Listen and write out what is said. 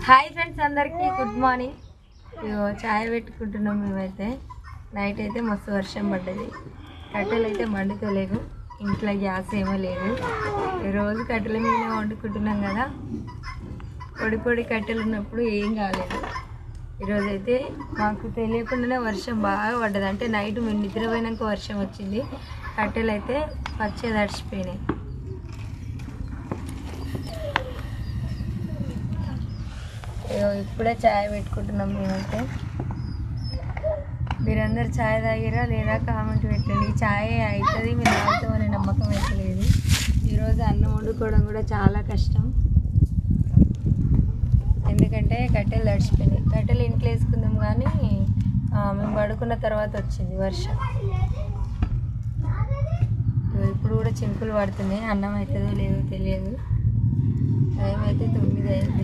Hi friends, అందరికీ good morning. చాయ్ పెట్టుకుంటున్నాం మేమైతే. నైట్ అయితే మస్తు వర్షం పడ్డది. కట్టెలు అయితే మండుకోలేవు, ఇంట్లో గ్యాస్ ఏమో లేదు. రోజు కట్టెల మీద వండుకుంటున్నాం కదా, పొడి పొడి కట్టెలు ఉన్నప్పుడు ఏం కాలేదు. ఈరోజైతే మాకు తెలియకుండానే వర్షం బాగా పడ్డది. అంటే నైట్ మేము నిద్రపోయినాక వర్షం వచ్చింది. కట్టెలు అయితే పచ్చగా తడిచిపోయినాయి. ఇప్పుడే ఛాయ్ పెట్టుకుంటున్నాం మేమైతే. మీరందరూ ఛాయ్ తాగిరా లేదా కామెంట్ పెట్టండి. ఈ ఛాయ్ అవుతుంది, మీరు తాగుతామనే నమ్మకం అయితే లేదు. ఈరోజు అన్నం వండుకోవడం కూడా చాలా కష్టం, ఎందుకంటే కట్టెలు తడిచిపోయినాయి. కట్టెలు ఇంట్లో వేసుకుందాం కానీ మేము పడుకున్న తర్వాత వచ్చింది వర్షం. ఇప్పుడు కూడా చినుకులు పడుతున్నాయి. అన్నం అవుతుందో లేదో తెలియదు. టైం అయితే 9 అయింది.